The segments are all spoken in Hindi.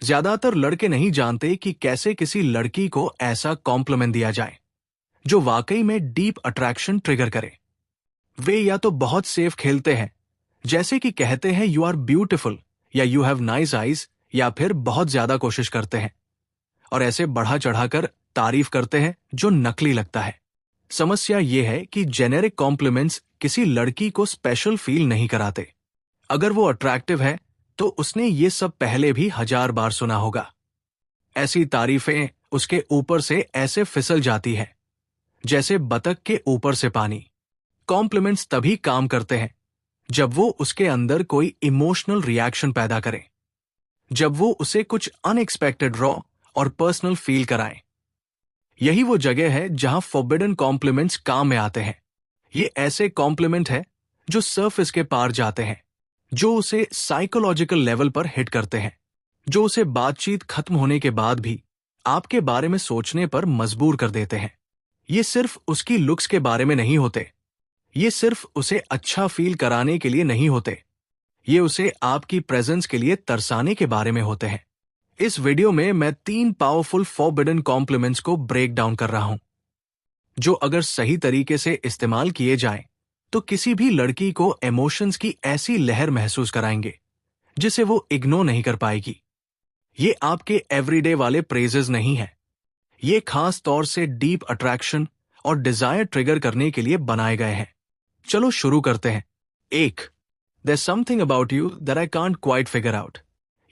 ज्यादातर लड़के नहीं जानते कि कैसे किसी लड़की को ऐसा कॉम्प्लीमेंट दिया जाए जो वाकई में डीप अट्रैक्शन ट्रिगर करे। वे या तो बहुत सेफ खेलते हैं, जैसे कि कहते हैं यू आर ब्यूटिफुल या यू हैव नाइस आईज, या फिर बहुत ज्यादा कोशिश करते हैं और ऐसे बढ़ा चढ़ाकर तारीफ करते हैं जो नकली लगता है। समस्या यह है कि जेनेरिक कॉम्प्लीमेंट्स किसी लड़की को स्पेशल फील नहीं कराते। अगर वो अट्रैक्टिव है तो उसने ये सब पहले भी 1000 बार सुना होगा। ऐसी तारीफें उसके ऊपर से ऐसे फिसल जाती है जैसे बतख के ऊपर से पानी। कॉम्प्लीमेंट्स तभी काम करते हैं जब वो उसके अंदर कोई इमोशनल रिएक्शन पैदा करे, जब वो उसे कुछ अनएक्सपेक्टेड रॉ और पर्सनल फील कराए। यही वो जगह है जहां फॉरबिडन कॉम्प्लीमेंट्स काम में आते हैं। ये ऐसे कॉम्प्लीमेंट है जो सरफेस के पार जाते हैं, जो उसे साइकोलॉजिकल लेवल पर हिट करते हैं, जो उसे बातचीत खत्म होने के बाद भी आपके बारे में सोचने पर मजबूर कर देते हैं। ये सिर्फ उसकी लुक्स के बारे में नहीं होते, ये सिर्फ उसे अच्छा फील कराने के लिए नहीं होते, ये उसे आपकी प्रेजेंस के लिए तरसाने के बारे में होते हैं। इस वीडियो में मैं 3 पावरफुल फॉरबिडन कॉम्प्लीमेंट्स को ब्रेक डाउन कर रहा हूं, जो अगर सही तरीके से इस्तेमाल किए जाएं तो किसी भी लड़की को इमोशंस की ऐसी लहर महसूस कराएंगे जिसे वो इग्नोर नहीं कर पाएगी। ये आपके एवरीडे वाले प्रेजेस नहीं है, ये खास तौर से डीप अट्रैक्शन और डिजायर ट्रिगर करने के लिए बनाए गए हैं। चलो शुरू करते हैं। 1. There's something about you that I can't quite figure out.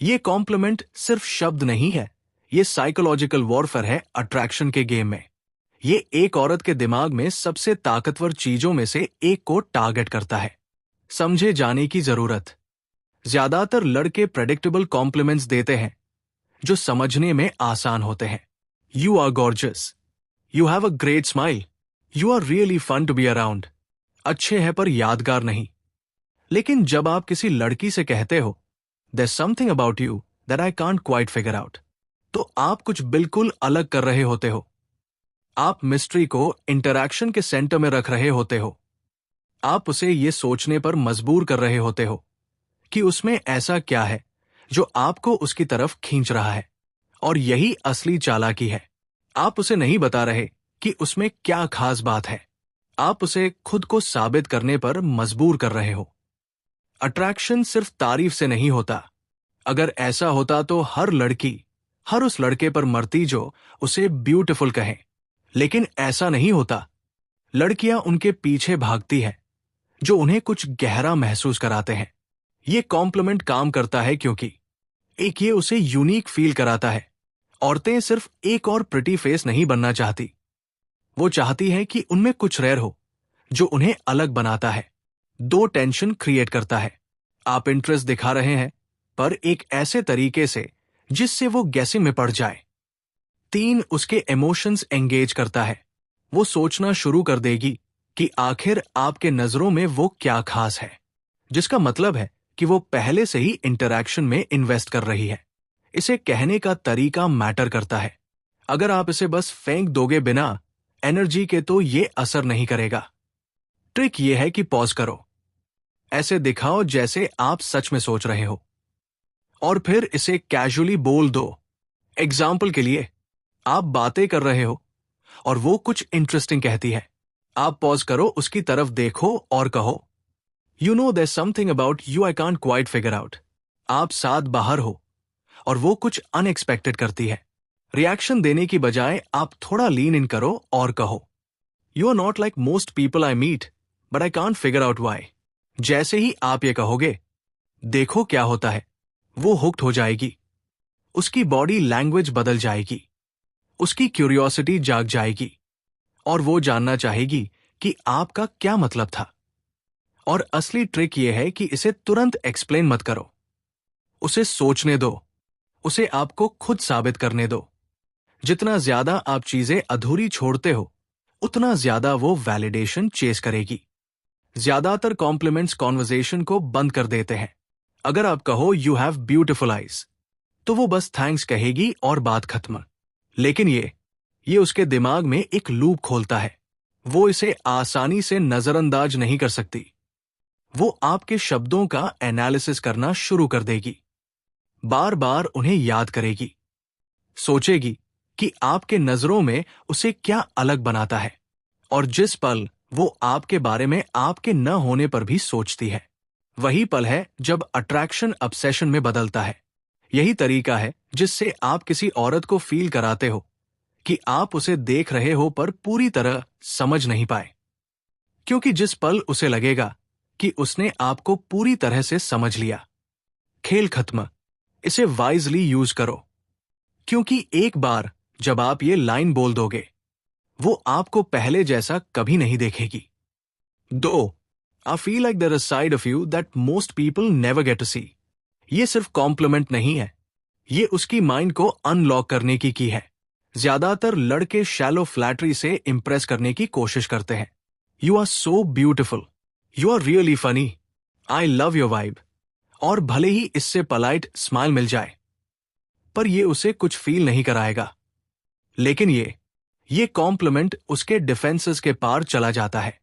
ये कॉम्प्लीमेंट सिर्फ शब्द नहीं है, ये साइकोलॉजिकल वॉरफेयर है अट्रैक्शन के गेम में। ये एक औरत के दिमाग में सबसे ताकतवर चीजों में से एक को टारगेट करता है। समझे जाने की जरूरत। ज्यादातर लड़के प्रेडिक्टेबल कॉम्प्लीमेंट्स देते हैं जो समझने में आसान होते हैं। You are gorgeous, you have a great smile, you are really fun to be around. अच्छे हैं पर यादगार नहीं। लेकिन जब आप किसी लड़की से कहते हो There's something about you that I can't quite figure out, तो आप कुछ बिल्कुल अलग कर रहे होते हो। आप मिस्ट्री को इंटरैक्शन के सेंटर में रख रहे होते हो। आप उसे ये सोचने पर मजबूर कर रहे होते हो कि उसमें ऐसा क्या है जो आपको उसकी तरफ खींच रहा है। और यही असली चालाकी है। आप उसे नहीं बता रहे कि उसमें क्या खास बात है, आप उसे खुद को साबित करने पर मजबूर कर रहे हो। अट्रैक्शन सिर्फ तारीफ से नहीं होता। अगर ऐसा होता तो हर लड़की हर उस लड़के पर मरती जो उसे ब्यूटीफुल कहे। लेकिन ऐसा नहीं होता। लड़कियां उनके पीछे भागती हैं जो उन्हें कुछ गहरा महसूस कराते हैं। ये कॉम्प्लीमेंट काम करता है क्योंकि एक, ये उसे यूनिक फील कराता है। औरतें सिर्फ एक और प्रिटी फेस नहीं बनना चाहती, वो चाहती हैं कि उनमें कुछ रेयर हो जो उन्हें अलग बनाता है। 2, टेंशन क्रिएट करता है। आप इंटरेस्ट दिखा रहे हैं पर एक ऐसे तरीके से जिससे वो गैसिंग में पड़ जाए। 3, उसके इमोशंस एंगेज करता है। वो सोचना शुरू कर देगी कि आखिर आपके नजरों में वो क्या खास है, जिसका मतलब है कि वो पहले से ही इंटरैक्शन में इन्वेस्ट कर रही है। इसे कहने का तरीका मैटर करता है। अगर आप इसे बस फेंक दोगे बिना एनर्जी के तो ये असर नहीं करेगा। ट्रिक ये है कि पॉज करो, ऐसे दिखाओ जैसे आप सच में सोच रहे हो, और फिर इसे कैजुअली बोल दो। एग्जाम्पल के लिए, आप बातें कर रहे हो और वो कुछ इंटरेस्टिंग कहती है। आप पॉज करो, उसकी तरफ देखो और कहो, you know there something about you I can't quite figure out. आप साथ बाहर हो और वो कुछ अनएक्सपेक्टेड करती है। रिएक्शन देने की बजाय आप थोड़ा लीन इन करो और कहो, you are not like most people I meet but I can't figure out why. जैसे ही आप ये कहोगे, देखो क्या होता है, वो हुक्ड हो जाएगी। उसकी बॉडी लैंग्वेज बदल जाएगी, उसकी क्यूरियोसिटी जाग जाएगी और वो जानना चाहेगी कि आपका क्या मतलब था। और असली ट्रिक ये है कि इसे तुरंत एक्सप्लेन मत करो, उसे सोचने दो, उसे आपको खुद साबित करने दो। जितना ज्यादा आप चीजें अधूरी छोड़ते हो, उतना ज्यादा वो वैलिडेशन चेस करेगी। ज्यादातर कॉम्प्लीमेंट्स कॉन्वर्सेशन को बंद कर देते हैं। अगर आप कहो यू हैव ब्यूटिफुल आईज, तो वो बस थैंक्स कहेगी और बात खत्म। लेकिन ये उसके दिमाग में एक लूप खोलता है। वो इसे आसानी से नजरअंदाज नहीं कर सकती। वो आपके शब्दों का एनालिसिस करना शुरू कर देगी। बार बार उन्हें याद करेगी, सोचेगी कि आपके नजरों में उसे क्या अलग बनाता है, और जिस पल वो आपके बारे में आपके न होने पर भी सोचती है, वही पल है जब अट्रैक्शन ऑब्सेशन में बदलता है। यही तरीका है जिससे आप किसी औरत को फील कराते हो कि आप उसे देख रहे हो पर पूरी तरह समझ नहीं पाए, क्योंकि जिस पल उसे लगेगा कि उसने आपको पूरी तरह से समझ लिया, खेल खत्म। इसे वाइजली यूज करो, क्योंकि एक बार जब आप ये लाइन बोल दोगे, वो आपको पहले जैसा कभी नहीं देखेगी। 2. I feel like there is a side of you that most people never get to see. ये सिर्फ कॉम्प्लीमेंट नहीं है, ये उसकी माइंड को अनलॉक करने की है। ज्यादातर लड़के शैलो फ्लैटरी से इंप्रेस करने की कोशिश करते हैं। You are so beautiful, you are really funny, I love your vibe, और भले ही इससे पोलाइट स्माइल मिल जाए, पर ये उसे कुछ फील नहीं कराएगा। लेकिन ये कॉम्प्लीमेंट उसके डिफेंसेस के पार चला जाता है।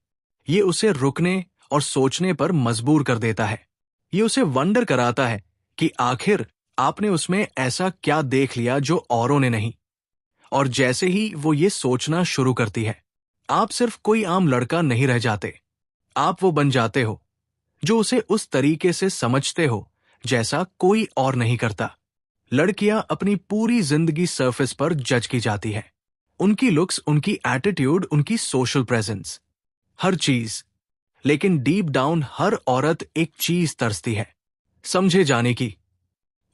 ये उसे रुकने और सोचने पर मजबूर कर देता है। ये उसे वंडर कराता है कि आखिर आपने उसमें ऐसा क्या देख लिया जो औरों ने नहीं। और जैसे ही वो ये सोचना शुरू करती है, आप सिर्फ कोई आम लड़का नहीं रह जाते, आप वो बन जाते हो जो उसे उस तरीके से समझते हो जैसा कोई और नहीं करता। लड़कियां अपनी पूरी जिंदगी सरफेस पर जज की जाती है, उनकी लुक्स, उनकी एटीट्यूड, उनकी सोशल प्रेजेंस, हर चीज। लेकिन डीप डाउन हर औरत एक चीज तरसती है, समझे जाने की,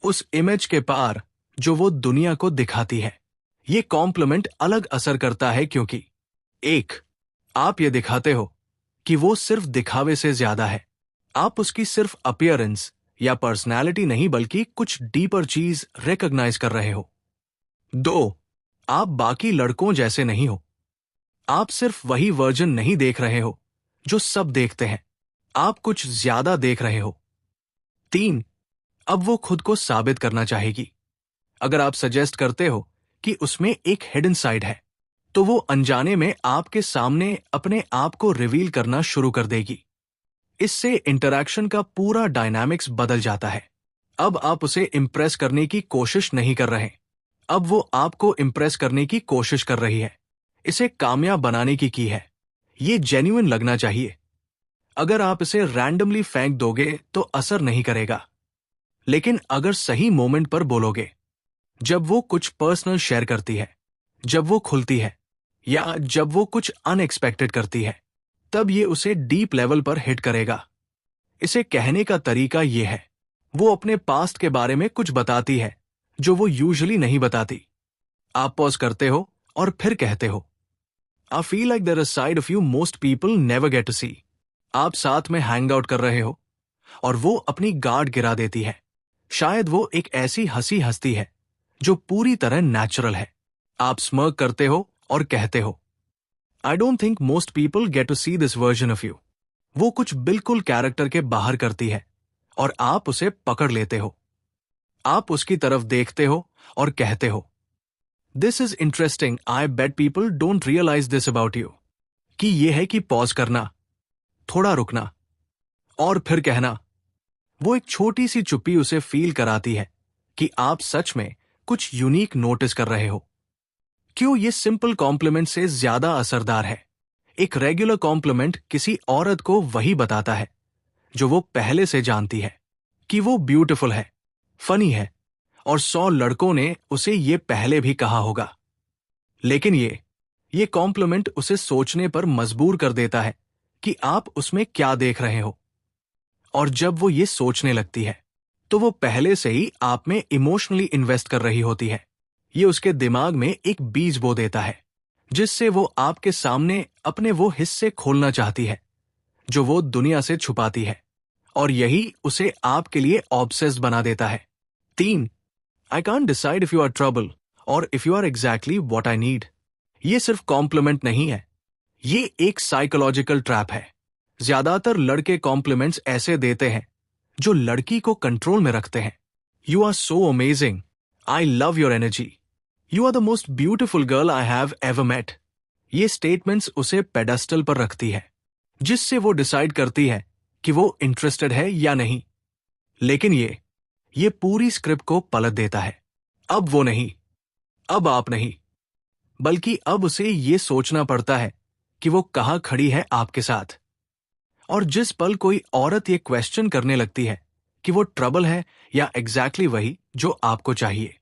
उस इमेज के पार जो वो दुनिया को दिखाती है। ये कॉम्प्लीमेंट अलग असर करता है क्योंकि 1. आप ये दिखाते हो कि वो सिर्फ दिखावे से ज्यादा है। आप उसकी सिर्फ अपीयरेंस या पर्सनैलिटी नहीं बल्कि कुछ डीपर चीज रिकॉग्नाइज कर रहे हो। 2. आप बाकी लड़कों जैसे नहीं हो। आप सिर्फ वही वर्जन नहीं देख रहे हो जो सब देखते हैं, आप कुछ ज्यादा देख रहे हो। 3. अब वो खुद को साबित करना चाहेगी। अगर आप सजेस्ट करते हो कि उसमें एक हिडन साइड है, तो वो अनजाने में आपके सामने अपने आप को रिवील करना शुरू कर देगी। इससे इंटरैक्शन का पूरा डायनामिक्स बदल जाता है। अब आप उसे इंप्रेस करने की कोशिश नहीं कर रहे, अब वो आपको इंप्रेस करने की कोशिश कर रही है। इसे कामयाब बनाने की है। ये जेन्युइन लगना चाहिए। अगर आप इसे रैंडमली फेंक दोगे तो असर नहीं करेगा, लेकिन अगर सही मोमेंट पर बोलोगे, जब वो कुछ पर्सनल शेयर करती है, जब वो खुलती है, या जब वो कुछ अनएक्सपेक्टेड करती है, तब ये उसे डीप लेवल पर हिट करेगा। इसे कहने का तरीका ये है, वो अपने पास्ट के बारे में कुछ बताती है जो वो यूजुअली नहीं बताती। आप पॉज करते हो और फिर कहते हो, I feel like there is a side of you most people never get to see. आप साथ में हैंग आउट कर रहे हो और वो अपनी गार्ड गिरा देती है। शायद वो एक ऐसी हंसी हंसती है जो पूरी तरह नेचुरल है। आप स्मर्क करते हो और कहते हो, I don't think most people get to see this version of you. वो कुछ बिल्कुल कैरेक्टर के बाहर करती है और आप उसे पकड़ लेते हो। आप उसकी तरफ देखते हो और कहते हो, this is interesting, I bet people don't realise this about you. कि यह है कि पॉज करना, थोड़ा रुकना और फिर कहना। वो एक छोटी सी चुप्पी उसे फील कराती है कि आप सच में कुछ यूनिक नोटिस कर रहे हो। क्यों ये सिंपल कॉम्प्लीमेंट से ज्यादा असरदार है। एक रेगुलर कॉम्प्लीमेंट किसी औरत को वही बताता है जो वो पहले से जानती है, कि वो ब्यूटीफुल है, फनी है, और 100 लड़कों ने उसे ये पहले भी कहा होगा। लेकिन ये कॉम्प्लीमेंट उसे सोचने पर मजबूर कर देता है कि आप उसमें क्या देख रहे हो। और जब वो ये सोचने लगती है, तो वो पहले से ही आप में इमोशनली इन्वेस्ट कर रही होती है। ये उसके दिमाग में एक बीज बो देता है, जिससे वो आपके सामने अपने वो हिस्से खोलना चाहती है जो वो दुनिया से छुपाती है, और यही उसे आपके लिए ऑब्सेस्ड बना देता है। 3. I can't decide if you are trouble or if you are exactly what I need. ये सिर्फ कॉम्प्लीमेंट नहीं है, ये एक साइकोलॉजिकल ट्रैप है। ज्यादातर लड़के कॉम्प्लीमेंट्स ऐसे देते हैं जो लड़की को कंट्रोल में रखते हैं। You are so amazing, I love your energy, you are the most beautiful girl I have ever met. ये स्टेटमेंट्स उसे पेडेस्टल पर रखती है, जिससे वो डिसाइड करती है कि वो इंटरेस्टेड है या नहीं। लेकिन ये पूरी स्क्रिप्ट को पलट देता है। अब वो नहीं, अब आप नहीं, बल्कि अब उसे ये सोचना पड़ता है कि वो कहाँ खड़ी है आपके साथ। और जिस पल कोई औरत ये क्वेश्चन करने लगती है कि वो ट्रबल है या एग्जैक्टली वही जो आपको चाहिए,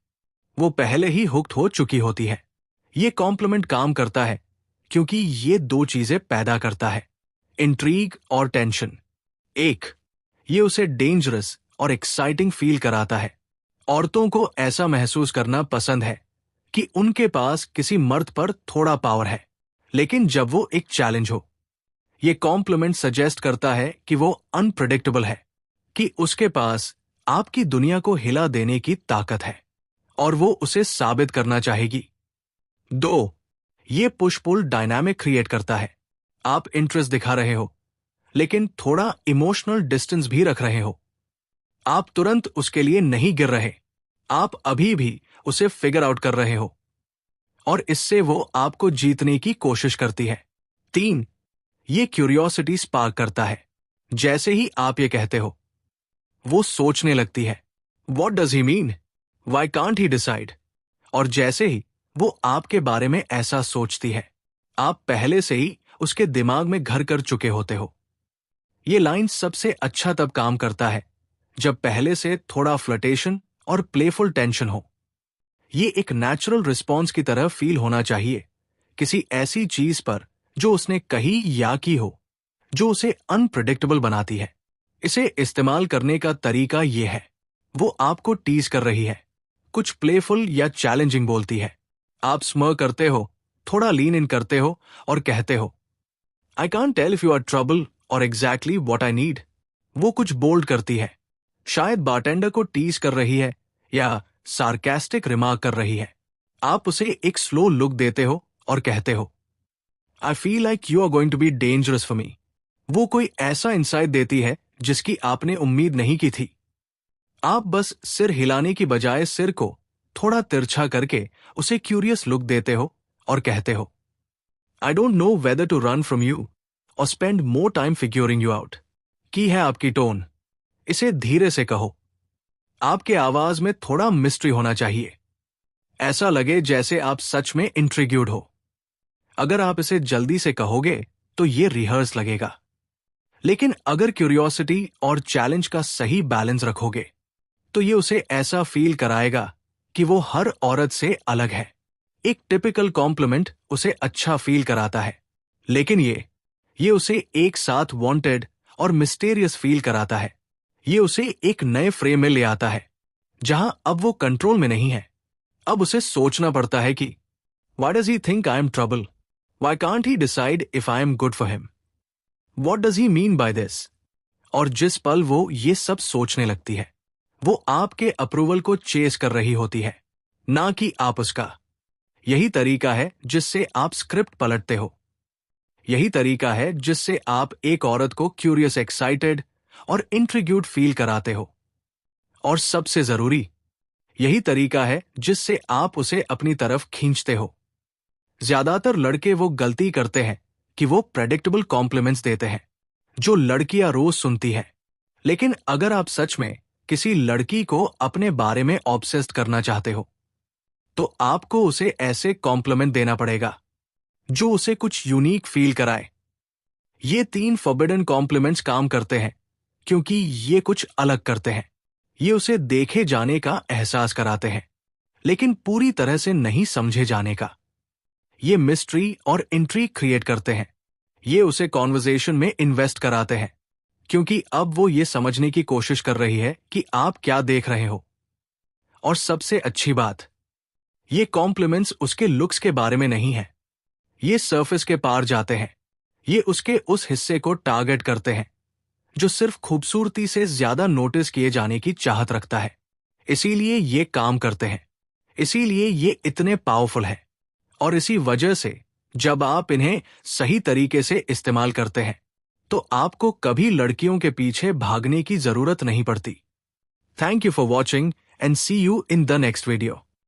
वो पहले ही हुक्ड हो चुकी होती है। ये कॉम्प्लीमेंट काम करता है क्योंकि ये दो चीजें पैदा करता है, इंट्रीग और टेंशन। एक, ये उसे डेंजरस और एक्साइटिंग फील कराता है। औरतों को ऐसा महसूस करना पसंद है कि उनके पास किसी मर्द पर थोड़ा पावर है, लेकिन जब वो एक चैलेंज हो, ये कॉम्प्लीमेंट सजेस्ट करता है कि वो अनप्रेडिक्टेबल है, कि उसके पास आपकी दुनिया को हिला देने की ताकत है और वो उसे साबित करना चाहेगी। 2, ये पुश पुल डायनामिक क्रिएट करता है। आप इंटरेस्ट दिखा रहे हो, लेकिन थोड़ा इमोशनल डिस्टेंस भी रख रहे हो। आप तुरंत उसके लिए नहीं गिर रहे, आप अभी भी उसे फिगर आउट कर रहे हो, और इससे वो आपको जीतने की कोशिश करती है। 3, ये क्यूरियोसिटी स्पार्क करता है। जैसे ही आप ये कहते हो, वो सोचने लगती है, what does he mean, why can't he decide. और जैसे ही वो आपके बारे में ऐसा सोचती है, आप पहले से ही उसके दिमाग में घर कर चुके होते हो। ये लाइन सबसे अच्छा तब काम करता है जब पहले से थोड़ा फ्लर्टेशन और प्लेफुल टेंशन हो। ये एक नेचुरल रिस्पॉन्स की तरह फील होना चाहिए किसी ऐसी चीज पर जो उसने कही या की हो, जो उसे अनप्रेडिक्टेबल बनाती है। इसे इस्तेमाल करने का तरीका ये है, वो आपको टीज कर रही है, कुछ प्लेफुल या चैलेंजिंग बोलती है, आप स्मर करते हो, थोड़ा लीन इन करते हो और कहते हो, I can't tell if you are trouble और एग्जैक्टली व्हाट आई नीड। वो कुछ बोल्ड करती है, शायद बारटेंडर को टीज कर रही है या सार्केस्टिक रिमार्क कर रही है। आप उसे एक स्लो लुक देते हो और कहते हो, I feel like you are going to be dangerous for me. वो कोई ऐसा इंसाइट देती है जिसकी आपने उम्मीद नहीं की थी। आप बस सिर हिलाने की बजाय सिर को थोड़ा तिरछा करके उसे क्यूरियस लुक देते हो और कहते हो, I don't know whether to run from you or spend more time figuring you out. की है आपकी टोन, इसे धीरे से कहो। आपके आवाज में थोड़ा मिस्ट्री होना चाहिए, ऐसा लगे जैसे आप सच में इंट्रिग्यूड हो। अगर आप इसे जल्दी से कहोगे तो ये रिहर्स लगेगा, लेकिन अगर क्यूरियोसिटी और चैलेंज का सही बैलेंस रखोगे तो ये उसे ऐसा फील कराएगा कि वो हर औरत से अलग है। एक टिपिकल कॉम्प्लीमेंट उसे अच्छा फील कराता है, लेकिन ये उसे एक साथ वांटेड और मिस्टेरियस फील कराता है। ये उसे एक नए फ्रेम में ले आता है जहां अब वो कंट्रोल में नहीं है। अब उसे सोचना पड़ता है कि why does he think I am trouble, why can't he decide if I am good for him, what does he mean by this. और जिस पल वो ये सब सोचने लगती है, वो आपके अप्रूवल को चेस कर रही होती है, ना कि आप उसका। यही तरीका है जिससे आप स्क्रिप्ट पलटते हो। यही तरीका है जिससे आप एक औरत को क्यूरियस, एक्साइटेड और इंट्रिग्यूड फील कराते हो। और सबसे जरूरी, यही तरीका है जिससे आप उसे अपनी तरफ खींचते हो। ज्यादातर लड़के वो गलती करते हैं कि वो प्रेडिक्टेबल कॉम्प्लीमेंट्स देते हैं जो लड़कियां रोज सुनती हैं। लेकिन अगर आप सच में किसी लड़की को अपने बारे में ऑब्सेस्ड करना चाहते हो, तो आपको उसे ऐसे कॉम्प्लीमेंट देना पड़ेगा जो उसे कुछ यूनिक फील कराए। ये 3 फॉरबिडन कॉम्प्लीमेंट्स काम करते हैं क्योंकि ये कुछ अलग करते हैं। ये उसे देखे जाने का एहसास कराते हैं, लेकिन पूरी तरह से नहीं समझे जाने का। ये मिस्ट्री और इंट्रीग क्रिएट करते हैं। ये उसे कॉन्वर्सेशन में इन्वेस्ट कराते हैं, क्योंकि अब वो ये समझने की कोशिश कर रही है कि आप क्या देख रहे हो। और सबसे अच्छी बात, ये कॉम्प्लीमेंट्स उसके लुक्स के बारे में नहीं है। ये सरफेस के पार जाते हैं। ये उसके उस हिस्से को टारगेट करते हैं जो सिर्फ खूबसूरती से ज्यादा नोटिस किए जाने की चाहत रखता है। इसीलिए ये काम करते हैं, इसीलिए ये इतने पावरफुल है। और इसी वजह से जब आप इन्हें सही तरीके से इस्तेमाल करते हैं तो आपको कभी लड़कियों के पीछे भागने की जरूरत नहीं पड़ती। Thank you for watching and see you in the next video.